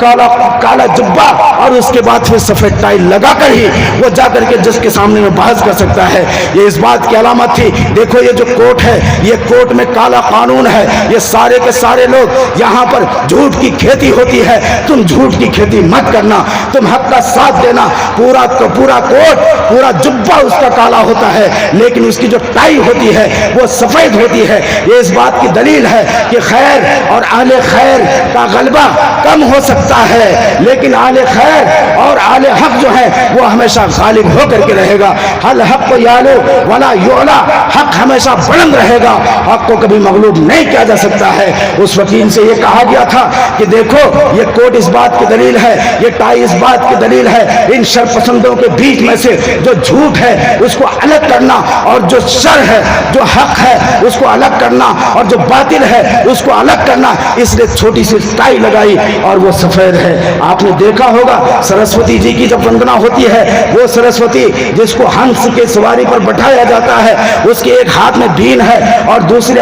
काला जुब्बा और उसके बाद फिर सफेद टाई लगाकर ही वो जाकर के जज के सामने में बहस कर सकता है। ये इस बात की अलामत थी। देखो ये जो कोर्ट है, ये कोर्ट में काला कानून है। ये सारे के सारे लोग यहाँ पर झूठ की खेती होती है। तुम झूठ की खेती मत करना, तुम हक का साथ देना। पूरा कोट, पूरा जुब्बा उसका काला होता है, लेकिन उसकी जो टाई होती है वो सफेद होती है। ये इस बात की दलील है कि खैर और आले खैर का गलबा कम हो सकता है, लेकिन आले खैर और आले हक जो है वो हमेशा गालिब होकर के रहेगा। हल हक को यालो वला योला, हक हमेशा बुलंद रहेगा, हक को कभी मगलूब नहीं किया जा सकता है। उस वकील से ये कहा गया था कि देखो ये कोट इस बात की दलील है, ये टाई इस बात की दलील है। इन शरपसंदों के बीच में से जो झूठ है उसको अलग करना, और जो शर है, जो हक है उसको अलग करना, और जो बातिल है उसको अलग करना। इसलिए छोटी सी टाई लगाई और वो सफेद है। आपने देखा होगा सरस्वती जी की जब वंदना होती है, वो सरस्वती जिसको हंस के सवारी पर बैठाया जाता है, उसके एक हाथ में बीन है और दूसरे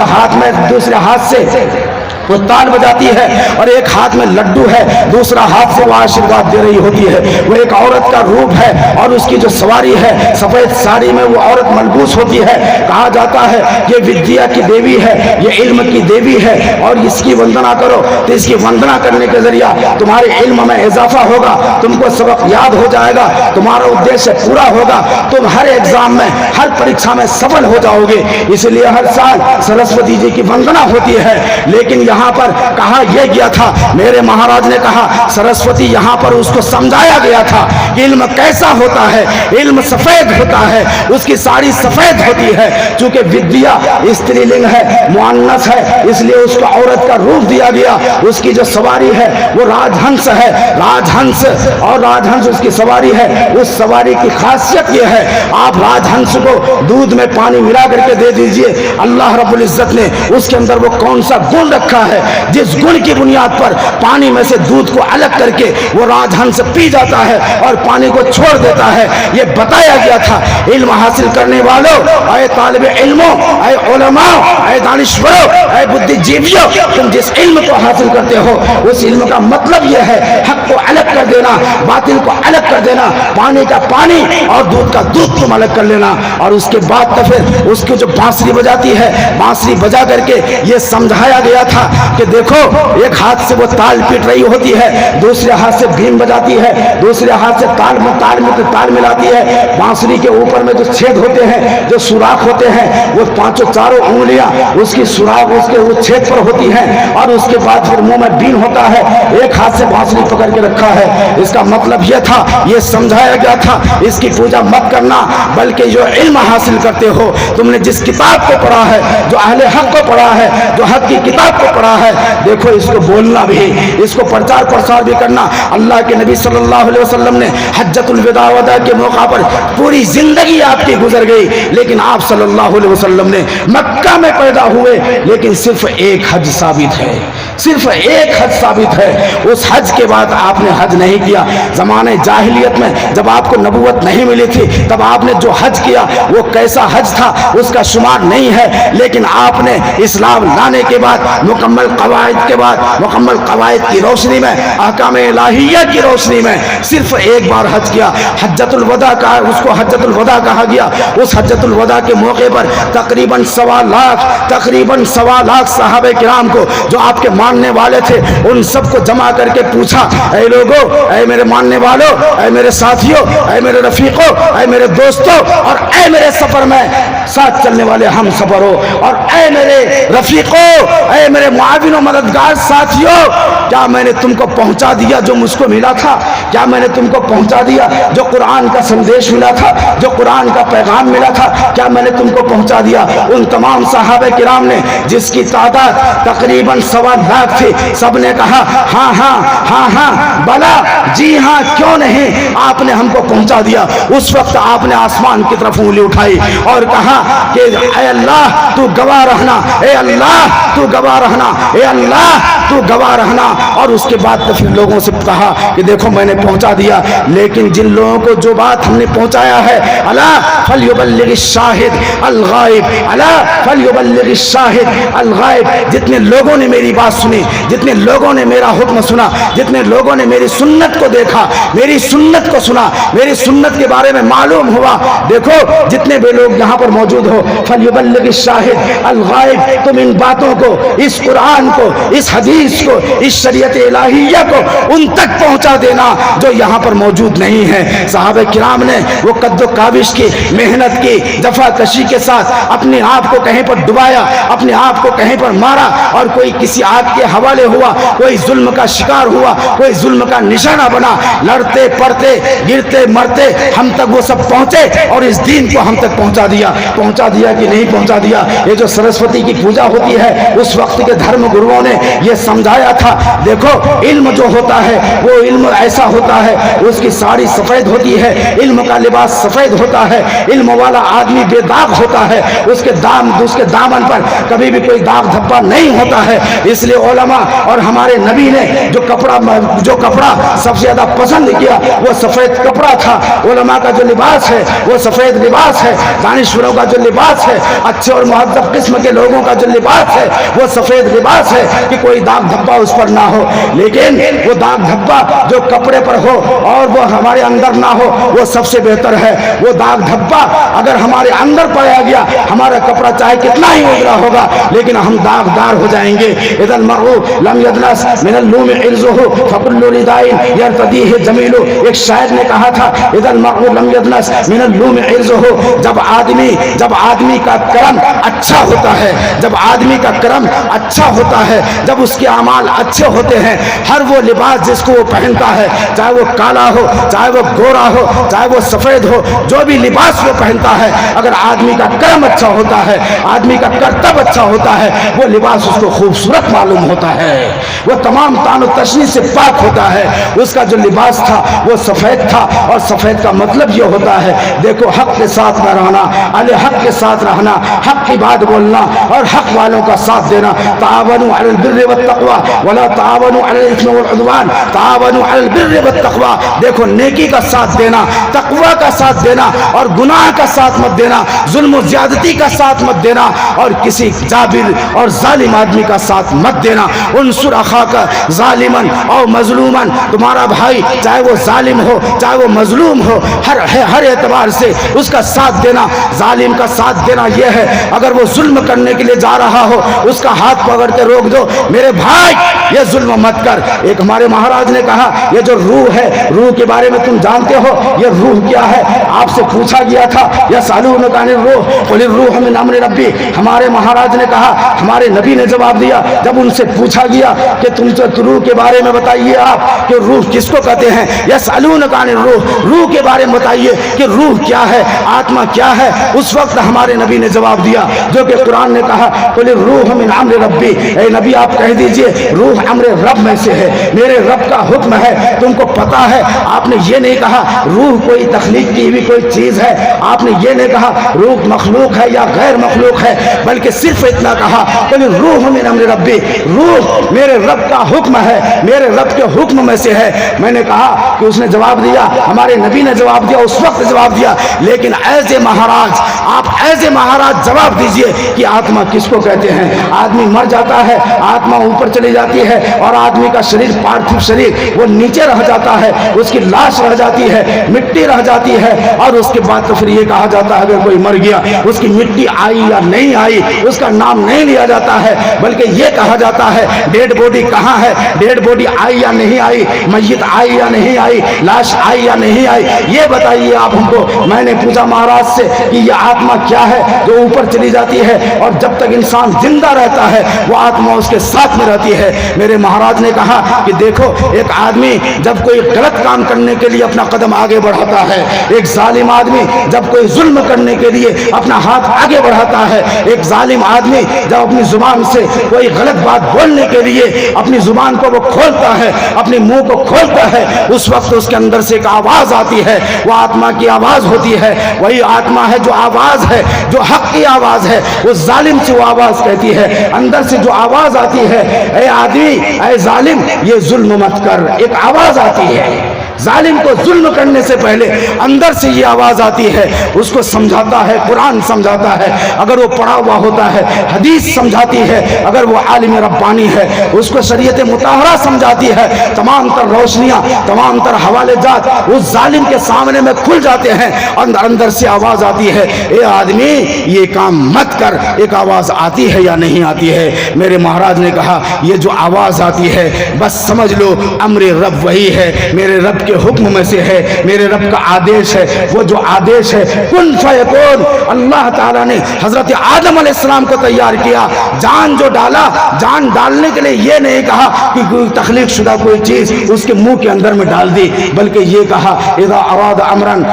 हाथ से वो ताल बजाती है, और एक हाथ में लड्डू है, दूसरा हाथ से वो आशीर्वाद दे रही होती है। वो एक औरत का रूप है और उसकी जो सवारी है सफेद साड़ी में वो औरत मलबूस होती है। कहा जाता है ये विद्या की देवी है, ये इल्म की देवी है, और इसकी वंदना करो तो इसकी वंदना करने के जरिया तुम्हारे इल्म में इजाफा होगा, तुमको सबक याद हो जाएगा, तुम्हारा उद्देश्य पूरा होगा, तुम हर एग्जाम में, हर परीक्षा में सफल हो जाओगे। इसलिए हर साल सरस्वती जी की वंदना होती है। लेकिन यहाँ पर कहा यह गया था, मेरे महाराज ने कहा सरस्वती, यहाँ पर उसको समझाया गया था इल्म कैसा होता है। इल्म सफेद होता है, उसकी साड़ी सफेद होती है। चूंकि विद्या स्त्रीलिंग है, मुअन्नस है, इसलिए उसको औरत का रूप दिया गया। उसकी जो सवारी है वो राजहंस है, राजहंस, और राजहंस उसकी सवारी है। उस सवारी की खासियत यह है, आप राजहंस को दूध में पानी मिला करके दे दीजिए, अल्लाह रब्बुल इज्जत ने उसके अंदर वो कौन सा गुण रखा है, जिस गुण की बुनियाद पर पानी में से दूध को अलग करके वो राजहंस पी जाता है और पानी को छोड़ देता है। ये बताया गया था। इल्म हासिल करने वालों, ऐ तालिब इल्मों, ऐ उलमाओं, ऐ दानिश्वरों, ऐ बुद्धिजीवियों, तुम जिस इल्म को हासिल करते हो उस इल्म का मतलब यह है हक को अलग कर देना, बातिल को अलग कर देना, पानी का पानी और दूध का दूध तुम अलग कर लेना। और उसके बाद तो फिर उसकी जो बांसुरी बजाती है, बांसुरी बजा करके ये समझाया गया था कि देखो एक हाथ से वो ताल पीट रही होती है, दूसरे हाथ से बीन बजाती है, दूसरे हाथ से ताल में मिलाती है। बांसुरी के ऊपर में जो छेद होते हैं, जो सुराख होते हैं, वो पांचों चारों उंगलियां उसकी सुराख उसके वो छेद पर होती हैं, और उसके बाद फिर मुंह में बीन होता है। एक हाथ से बांसुरी पकड़ के रखा है। इसका मतलब यह था, यह समझाया गया था, इसकी पूजा मत करना, बल्कि जो इल्म हासिल करते हो, तुमने जिस किताब को पढ़ा है, जो अहले हक को पढ़ा है, जो हक की किताब को पढ़ा है, देखो इसको बोलना भी, इसको प्रचार प्रसार भी करना। अल्लाह के नबी सल्लल्लाहु अलैहि वसल्लम ने हज्जतुल विदा के मौका पर पूरी जिंदगी आपकी गुजर गई, लेकिन आप सल्लल्लाहु अलैहि वसल्लम ने मक्का में पैदा हुए, लेकिन सिर्फ एक हज साबित है, सिर्फ एक हज साबित है। उस हज के बाद आपने हज नहीं किया। जमाने जाहिलियत में जब आपको नबूवत नहीं मिली थी, तब आपने जो हज किया वो कैसा हज था उसका शुमार नहीं है। लेकिन आपने इस्लाम लाने के बाद, मुकम्मल कवायद के बाद, मुकम्मल कवायद की रोशनी में, अहकाम इलाहिया की रोशनी में सिर्फ एक बार हज किया। हज्जतुल वदा का, उसको हज्जतुल वदा कहा गया। उस हज्जतुल वदा के मौके पर तकरीबन 1.25 लाख सहाबे किराम को, जो आपके मानने वाले थे, उन सबको जमा करके पूछा, ऐ लोगों, ऐ मेरे मानने वालों, ऐ मेरे साथियों, ऐ मेरे रफीकों, ऐ मेरे दोस्तों, और ऐ मेरे सफर में साथ चलने वाले हम सफरों, और ऐ मेरे रफीकों, ऐ मेरे मुआविन और मददगार साथियों, क्या मैंने तुमको पहुंचा दिया जो मुझको मिला था? क्या मैंने तुमको पहुंचा दिया जो कुरान का संदेश मिला था, जो कुरान का पैगाम मिला था? क्या मैंने तुमको पहुंचा दिया? उन तमाम सहाबे किराम ने, जिसकी तादाद तकरीबन 1.25 लाख थी, सबने कहा हाँ हाँ हाँ हाँ, भला जी हाँ, क्यों नहीं, आपने हमको पहुंचा दिया। उस वक्त आपने आसमान की तरफ उंगली उठाई और कहा कि ऐ अल्लाह, तू गवाह रहना, ऐ अल्लाह तू गवाह रहना, ए अल्लाह तू गवाह रहना। और उसके बाद तो फिर लोगों से कहा कि देखो मैंने पहुंचा दिया, लेकिन जिन लोगों को जो बात हमने पहुंचाया है, अला फलयुबल्लिग शाहिद अल गायब, अला फलयुबल्लिग शाहिद अल गायब। जितने लोगों ने मेरी बात सुनी, जितने लोगों ने मेरा हुक्म सुना, जितने लोगों ने मेरी सुन्नत को देखा, मेरी सुन्नत को सुना, मेरी सुन्नत के बारे में मालूम हुआ, देखो जितने भी लोग यहाँ पर मौजूद हो, फलयुबल्लिग शाहिद अल गायब, तुम इन बातों को, इस कुरान को, इस हदीस को, इस शरीयत इलाहिया को उन तक पहुंचा देना जो यहाँ पर मौजूद नहीं है। सहाबे किराम ने वो कद्दो काविश की मेहनत की, जफाकशी के साथ अपने आप को कहीं पर डुबाया, अपने आप को कहीं पर मारा, और कोई किसी आग के हवाले हुआ, कोई जुल्म का शिकार हुआ, कोई जुल्म का निशाना बना, लड़ते पड़ते गिरते मरते हम तक वो सब पहुंचे और इस दीन को हम तक पहुंचा दिया। पहुंचा दिया कि नहीं पहुंचा दिया? ये जो सरस्वती की पूजा होती है, उस वक्त के धर्म गुरुओं ने ये समझाया था, देखो इल्म जो होता है वो इल्म ऐसा होता है, उसकी साड़ी सफेद होती है, इल्म का लिबास सफेद होता है, इल्म वाला आदमी बेदाग होता है, उसके दामन पर कभी भी कोई दाग धब्बा नहीं होता है। इसलिए उलमा और हमारे नबी ने जो कपड़ा सबसे ज्यादा पसंद किया वो सफेद कपड़ा था। उलमा का जो लिबास है वो सफेद लिबास है, दानिश्वरों का जो लिबास है, अच्छे और मुहद्दब किस्म के लोगों का जो लिबास है वो सफेद लिबास है कि कोई दाग धब्बा उस पर ना हो। लेकिन वो दाग धब्बा जो कपड़े पर हो और वो हमारे अंदर ना हो, वो सबसे बेहतर है। वो दाग धब्बा अगर हमारे अंदर पाया गया, हमारा कपड़ा चाहे कितना ही उजला होगा लेकिन हम दागदार हो जाएंगे। इदल मरऊ लम यदनस मिनल लूम इर्जुहु फकुल्लु रिदाइन यरतदीह जमीलु। एक शायर ने कहा था, इदल मरऊ लम यदनस मिनल लूम इर्जुहु। जब आदमी का कर्म अच्छा होता है, जब आदमी का कर्म अच्छा होता है, जब उसके अमाल अच्छे होते हैं, हर वो लिबास जिसको वो पहनता है, चाहे वो काला हो, चाहे वो गोरा हो, चाहे वो सफेद हो, जो भी लिबास वो पहनता है, अगर आदमी का कर्म अच्छा होता है, आदमी का कर्तव्य अच्छा होता है, वो लिबास उसको खूबसूरत मालूम होता है, वो तमाम तानो तशनी से पाक होता है। उसका जो लिबास था वो सफेद था, और सफेद का मतलब ये होता है, देखो हक के साथ न रहना, अले हक के साथ रहना, हक की बात बोलना और हक वालों का साथ देना। तावनु अलल बिर्रि वत तक़वा वला तावनु अलल इस्मि वल उद्वान, तावनु अलल बिर्रि वत तक़वा। देखो नेकी का साथ देना, तक़वा का साथ देना, और गुनाह का साथ मत देना, जुल्म और ज्यादती का साथ मत देना, और किसी जाबिर और जालिम आदमी का साथ मत देना। उनसुर अखाका जालिमन और मजलूमन, तुम्हारा भाई चाहे वो जालिम हो चाहे वो मजलूम हो, हर एतबार से उसका साथ देना। जालिम का साथ देना यह है, अगर वो जुल्म करने के लिए जा रहा हो उसका हाथ पकड़ के रोक दो, मेरे भाई ये जुल्म मत कर। एक हमारे महाराज ने कहा, ये जो रूह है, रूह के बारे में तुम जानते हो, ये रूह क्या है? आपसे पूछा गया था, या सालून कानिर रूह कुलिर रूह मिन अम्रि रब्बी। हमारे महाराज ने कहा, हमारे नबी ने जवाब दिया, जब उनसे पूछा गया कि तुम तो रूह के बारे में बताइए आप कि रूह किसको कहते हैं, या सालून कानिर रूह, रूह के बारे में बताइए कि रूह क्या है, आत्मा क्या है। उस वक्त हमारे नबी ने जवाब दिया, जो कि कुरान ने कहा, कुलिर रूह मिन अम्रि रब्बी, ए नबी आप कह दीजिए रूह अम्र रब में से है, मेरे रब का हुक्म है। तुमको पता है, आपने ये नहीं कहा रूह कोई तख्लीक की हुई कोई चीज है, आपने ये नहीं कहा रूह मखलूक है या गैर मखलूक है, बल्कि सिर्फ इतना कहा कि रूह मिन अम्र रब्बी, रूह मेरे रब का हुक्म है, मेरे रब के हुक्म में से है। मैंने कहा कि उसने जवाब दिया, हमारे नबी ने जवाब दिया, उस वक्त जवाब दिया, लेकिन एज ए महाराज, आप एज ए महाराज जवाब दीजिए कि आत्मा किसको कहते हैं। आदमी मर जाता है, आत्मा ऊपर चली जाती है, और आदमी का शरीर, पार्थिव शरीर, वो नीचे रह जाता है, उसकी लाश रह जाती है, मिट्टी रह जाती है, और उसके बाद तो फिर ये कहा जाता है अगर कोई मर गया, उसकी मिट्टी आई या नहीं आई उसका नाम नहीं लिया जाता है, बल्कि ये कहा जाता है डेड बॉडी कहाँ है, डेड बॉडी आई या नहीं आई, मय्यत आई या नहीं आई, लाश आई या नहीं आई, ये बताइए आप हमको। मैंने पूछा महाराज से कि ये आत्मा क्या है जो ऊपर चली जाती है, और जब तक इंसान जिंदा रहता है वो आत्मा उसके साथ में रहती है। मेरे महाराज ने कहा कि देखो, एक आदमी जब कोई गलत काम करने के लिए अपना कदम आगे बढ़ाता है, एक जालिम आदमी जब कोई जुल्म करने के लिए अपना हाथ आगे बढ़ाता है, एक जालिम आदमी जब अपनी जुबान से कोई गलत बात बोलने के लिए अपनी जुबान को वो खोलता है, अपने मुंह को खोलता है, उस वक्त उसके अंदर से एक आवाज आती है, वो आत्मा की आवाज होती है। वही आत्मा है जो आवाज है, जो हक की आवाज है, उस जालिम से वो आवाज कहती है, अंदर से जो आवाज आती है, ऐ आदमी, ऐ जालिम, ये जुल्म मत कर, एक आवाज आती है। जालिम को जुल्म करने से पहले अंदर से ये आवाज आती है, उसको समझाता है, कुरान समझाता है, अगर वो पढ़ा हुआ होता है, हदीस समझाती है, अगर वो आलिम रब्बानी है, उसको शरीयत मुताहरा समझाती है, तमाम तर रोशनियां, तमाम तर हवाले जात उस जालिम के सामने में खुल जाते हैं। अंदर से आवाज आती है, ए आदमी ये काम मत कर। एक आवाज आती है या नहीं आती है? मेरे महाराज ने कहा, ये जो आवाज आती है बस समझ लो अम्र रब वही है, मेरे रब के हुक्म में से है, मेरे रब का आदेश है। वो जो आदेश है कुन फयकून, अल्लाह ताला ने हजरत आदम अलैहिस्सलाम को तैयार किया, जान जो डाला, जान डालने के लिए ये नहीं कहा कि कोई तख्लीक शुदा कोई चीज उसके मुंह के अंदर में डाल दी, बल्कि ये कहा इज़ा अराद अमरन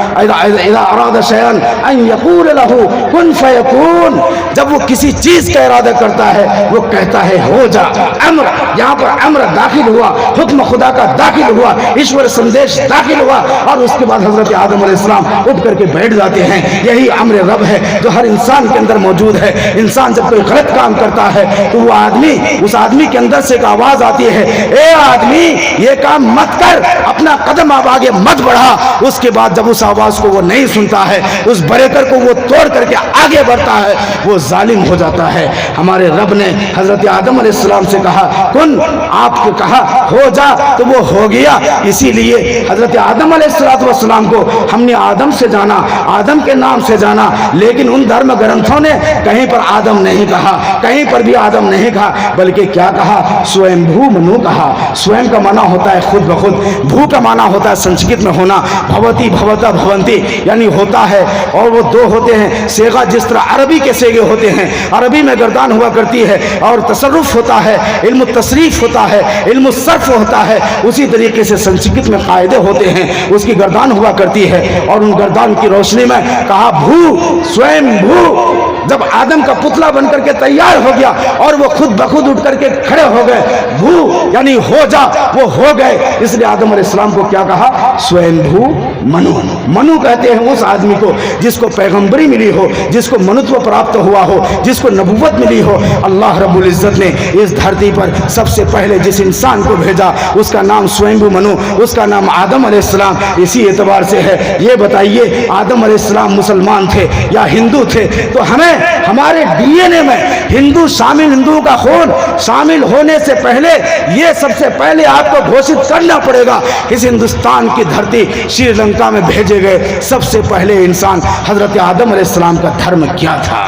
इज़ा अराद शयअन अन यक़ूल लहू कुन फयकून। जब वो किसी चीज का इरादा करता है वो कहता है हो जा। अम्र, यहाँ पर अम्र दाखिल हुआ, हुक्म खुदा का दाखिल हुआ, ईश्वर संदेश दाखिल हुआ, और उसके बाद हजरत आदम अलैहिस्सलाम उठ करके बैठ जाते हैं। यही अम्र रब है जो हर इंसान के अंदर मौजूद है। इंसान जब कोई गलत काम करता है तो वो आदमी, उस आदमी के अंदर से एक आवाज आती है, ए आदमी ये काम मत कर, अपना कदम अब आगे मत बढ़ा। उसके बाद जब उस आवाज को वो नहीं सुनता है, उस बरेकर को वो तोड़ करके आगे बढ़ता है, वो जालिम हो जाता है। हमारे रब ने हजरत आदम अलैहिस्सलाम से कहा कुन, आपको कहा हो जा तो वो हो गया। इसीलिए हजरत आदम अलैहिस्सलाम को हमने आदम से जाना, आदम के नाम से जाना, लेकिन उन धर्म ग्रंथों ने कहीं पर आदम नहीं कहा, कहीं पर भी आदम नहीं कहा, बल्कि क्या कहा, स्वयंभू मनु कहा। स्वयं का माना होता है खुद ब खुद, भू का माना होता है संस्कृत में होना, भवती भवता भवंती यानी होता है, और वो दो होते हैं सेगा, जिस तरह अरबी के सेगे होते हैं, अरबी में गर्दान हुआ करती है, और तसर्रुफ होता है, इल्म तसरीफ होता है, इल्म सर्फ होता है, उसी तरीके से संस्कृत में कायदे होते हैं, उसकी गर्दान हुआ करती है। और उन गर्दान की रोशनी में कहा भू, स्वयं भू। जब आदम का पुतला बनकर के तैयार हो गया और वो खुद बखुद उठ करके खड़े हो गए, भू यानी हो जा, वो हो गए। इसलिए आदम अलैहिस्सलाम को क्या कहा, स्वयंभू मनु। मनु कहते हैं उस आदमी को जिसको पैगंबरी मिली हो, जिसको मनुत्व प्राप्त हुआ हो, जिसको नबुव्वत मिली हो। अल्लाह रब्बुल इज्जत ने इस धरती पर सबसे पहले जिस इंसान को भेजा उसका नाम स्वयंभू मनु, उसका नाम आदम अलैहिस्सलाम इसी एतबार से है। ये बताइए आदम अलैहिस्सलाम मुसलमान थे या हिंदू थे? तो हमें हमारे डीएनए में हिंदू शामिल, हिंदुओं का खून शामिल होने से पहले ये सबसे पहले आपको घोषित करना पड़ेगा। इस हिंदुस्तान की धरती श्रीलंका में भेजे गए सबसे पहले इंसान हजरत आदम अलैहिस्सलाम का धर्म क्या था?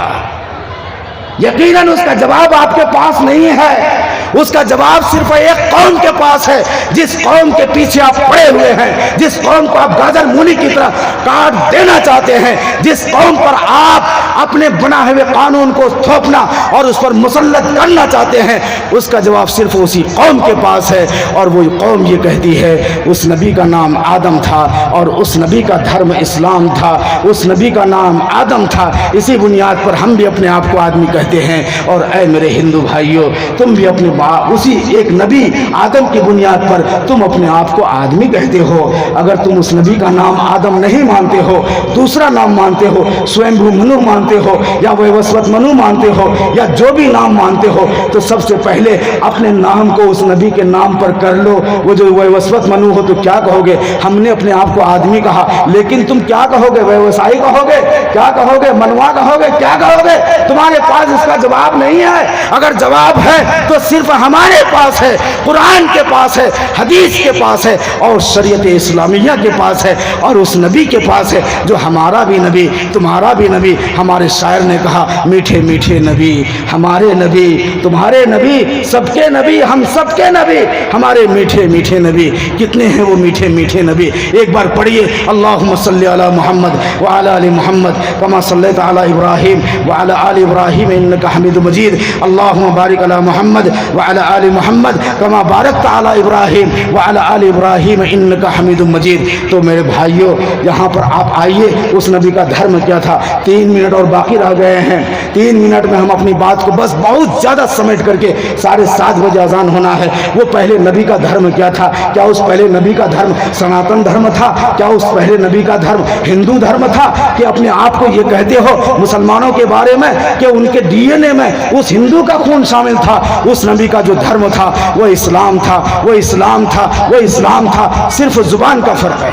यकीनन उसका जवाब आपके पास नहीं है। उसका जवाब सिर्फ एक कौम के पास है, जिस कौम के पीछे आप पड़े हुए हैं, जिस कौम को आप गाजर मूली की तरह काट देना चाहते हैं, जिस कौम पर आप अपने बनाए हुए कानून को थोपना और उस पर मुसल्लत करना चाहते हैं, उसका जवाब सिर्फ उसी कौम के पास है। और वो कौम ये कहती है उस नबी का नाम आदम था और उस नबी का धर्म इस्लाम था, उस नबी का नाम आदम था। इसी बुनियाद पर हम भी अपने आप को आदमी कहते हैं। और ऐ मेरे हिंदू भाइयों, तुम भी अपने उसी एक नबी आदम की बुनियाद पर तुम अपने आप को आदमी कहते हो। अगर तुम उस नबी का नाम आदम नहीं मानते हो, दूसरा नाम मानते हो, स्वयंभू मनु मानते हो या वैवस्वत मनु मानते हो या जो भी नाम मानते हो, तो सबसे पहले अपने नाम को उस नबी के नाम पर कर लो। वो जो वैवस्वत मनु हो तो क्या कहोगे? हमने अपने आप को आदमी कहा, लेकिन तुम क्या कहोगे? व्यवसायी कहोगे? क्या कहोगे? मनवा कहोगे? क्या कहोगे? तुम्हारे पास इसका जवाब नहीं है। अगर जवाब है तो सिर्फ हमारे पास है, कुरान के पास है, हदीस के पास है और शरीयत इस्लामिया के पास है और उस नबी के पास है जो हमारा भी नबी, तुम्हारा भी नबी। हमारे शायर ने कहा मीठे मीठे नबी, हमारे नबी, तुम्हारे नबी, सबके नबी, हम सबके नबी, हमारे मीठे मीठे नबी। कितने हैं वो मीठे मीठे नबी? एक बार पढ़िए, अल्लाहुम्मा सल्ली अला मुहम्मद व अला आलि मुहम्मद कमा सल्लैता अला इब्राहीम व अला आलि इब्राहीम इन्नका हमीदुम मजीद। अल्लाहुम्मा बारिक अला मुहम्मद व अला आलि मुहम्मद कमा बारकत अला इब्राहीम व अला आलि इब्राहीम इन्नका हमीदुम मजीद। तो मेरे भाइयों, यहाँ पर आप आइए, उस नबी का धर्म क्या था। 3 मिनट और बाकी रह गए हैं। 3 मिनट में हम अपनी बात को बस बहुत ज़्यादा समेट करके 7:30 बजे अजान होना है। वो पहले नबी का धर्म क्या था? क्या उस पहले नबी का धर्म सनातन धर्म था? क्या उस पहले नबी का धर्म हिंदू धर्म था? कि अपने आप को ये कहते हो मुसलमानों के बारे में कि उनके डीएनए में उस हिंदू का खून शामिल था? उस नबी का जो धर्म था वो इस्लाम था, वो इस्लाम था, वो इस्लाम था। सिर्फ जुबान का फर्क है।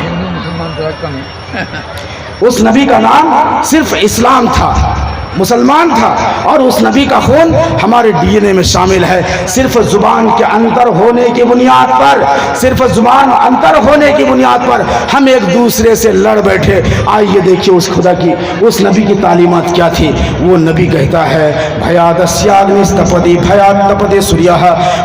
उस नबी का नाम सिर्फ इस्लाम था, मुसलमान था, और उस नबी का खून हमारे डीएनए में शामिल है। सिर्फ जुबान के अंतर होने की बुनियाद पर, सिर्फ जुबान अंतर होने की बुनियाद पर हम एक दूसरे से लड़ बैठे। आइए देखिए उस खुदा की, उस नबी की तालीमात क्या थी। वो नबी कहता है भयादस्याग्निस्तपति भयात तपति सूर्य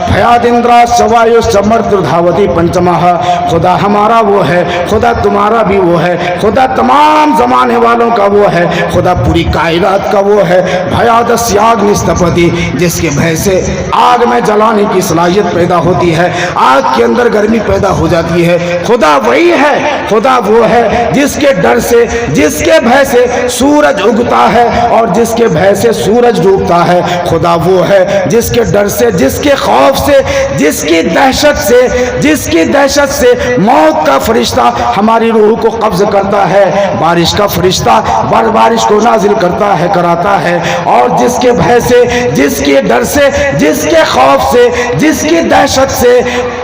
भयादिंद्रा सवायुश्चमर्तुर्धावति पंचमः। खुदा हमारा वो है, खुदा तुम्हारा भी वो है, खुदा तमाम जमाने वालों का वो है, खुदा पूरी कायनात का वो है। भयादस्याग्निस्तपति, जिसके भय से आग में जलाने की सलाहियत पैदा होती है, आग के अंदर गर्मी पैदा हो जाती है। खुदा वही है, खुदा वो है जिसके डर से, जिसके भय से सूरज उगता है और जिसके भय से सूरज डूबता है। खुदा वो है जिसके डर से, जिसके खौफ से, जिसकी दहशत से, जिसकी दहशत से मौत का फरिश्ता हमारी रूह को कब्ज करता है, बारिश का फरिश्ता बारिश को नाजिल करता है, कराता है। और जिसके भय से, जिसके डर से, जिसके खौफ से, जिसकी दहशत से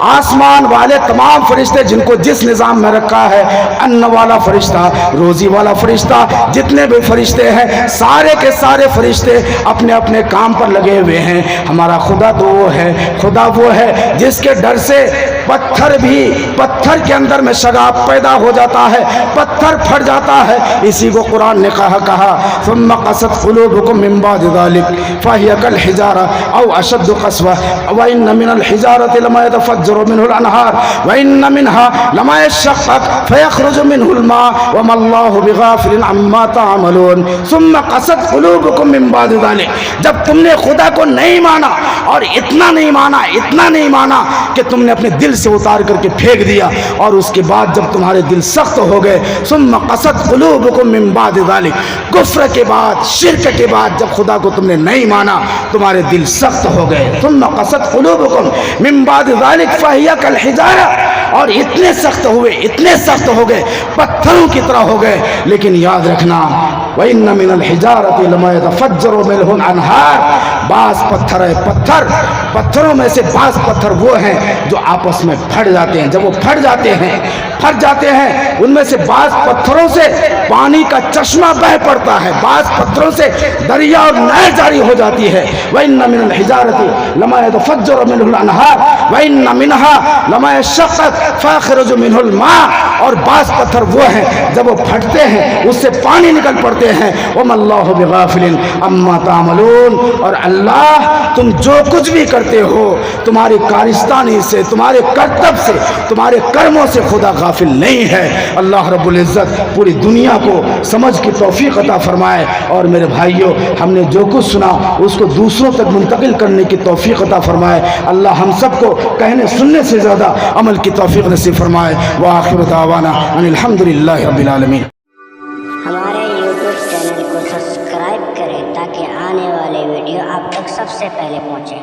आसमान वाले तमाम फरिश्ते, जिनको जिस निजाम में रखा है, अन्न वाला फरिश्ता, रोजी वाला फरिश्ता, जितने भी फरिश्ते हैं, सारे के सारे फरिश्ते अपने अपने काम पर लगे हुए हैं। हमारा खुदा तो वो है, खुदा वो है जिसके डर से पत्थर भी, पत्थर के अंदर में शगाब पैदा हो जाता है, पत्थर फट जाता है। इसी को कुरान ने कहा सुम्मा क़सत क़ुलूबुकुम मिन बादि ज़ालिक फ़हिय कल हिजारा औ अशद्दु क़स्वा व इन्न मिनल हिजारति लमा यतफ़ज्जरु मिनहुल अनहार व इन्न मिनहा लमा यशक़्क़क़ु फ़यख़्रुजु मिनहुल मा व मल्लाहु बिग़ाफ़िलिन अम्मा तअमलून। सुम्मा क़सत क़ुलूबुकुम मिन बादि ज़ालिक, जब तुमने खुदा को नहीं माना, और इतना नहीं माना, इतना नहीं माना कि तुमने अपने दिल से उतार करके फेंक दिया, और उसके बाद जब तुम्हारे दिल सख्त हो गए, सुम्मा क़सत क़ुलूबुकुम मिन बादि ज़ालिक, कुफ्र के बाद, शिर्क के बाद जब खुदा को तुमने नहीं माना, तुम्हारे दिल सख्त हो गए। सुम्मा क़सत क़ुलूबुकुम मिन बादि ज़ालिक फ़हिय कल हिजारा, और इतने सख्त हुए, इतने सख्त हो गए, पत्थरों की तरह हो गए। लेकिन याद रखना व इन्न मिनल हिजारति लमा यतफ़ज्जरु मिनहुल अनहार, बास पत्थर है, पत्थर, पत्थरों में से बास पत्थर वो हैं जो आपस में फट जाते हैं। जब वो फट जाते हैं, उनमें से बास पत्थरों से पानी का चश्मा बह पड़ता है, बास पत्थरों से दरिया और नहर जारी हो जाती है। व इन्न मिनल हिजारति लमा यतफ़ज्जरु मिनहुल अनहार व इन्न मिनहा लमा यशक़्क़क़ु फ़यख़्रुजु मिनहुल मा, और बास पत्थर वो हैं जब वो फटते हैं उससे पानी निकल पड़ते हैं। व मल्लाहु बिग़ाफ़िलिन अम्मा तअमलून, और अल्लाह तुम जो कुछ भी करते हो, तुम्हारी कारिस्तानी से, तुम्हारे कर्तव्य से, तुम्हारे कर्मों से खुदा गाफिल नहीं है। अल्लाह रब्बुल इज़्ज़त पूरी दुनिया को समझ की तौफीक अता फरमाए। और मेरे भाइयों, हमने जो कुछ सुना उसको दूसरों तक मुंतकिल करने की तौफीक अता फरमाए। अल्लाह हम सबको कहने सुनने से ज़्यादा अमल की तौफीक नसीब फरमाए। व आखिर दावाना अनिल हम्दुलिल्लाहि रब्बिल आलमीन। हमारे YouTube चैनल को सब्सक्राइब करें ताकि आने वाले वीडियो आप तक सबसे पहले पहुंचे।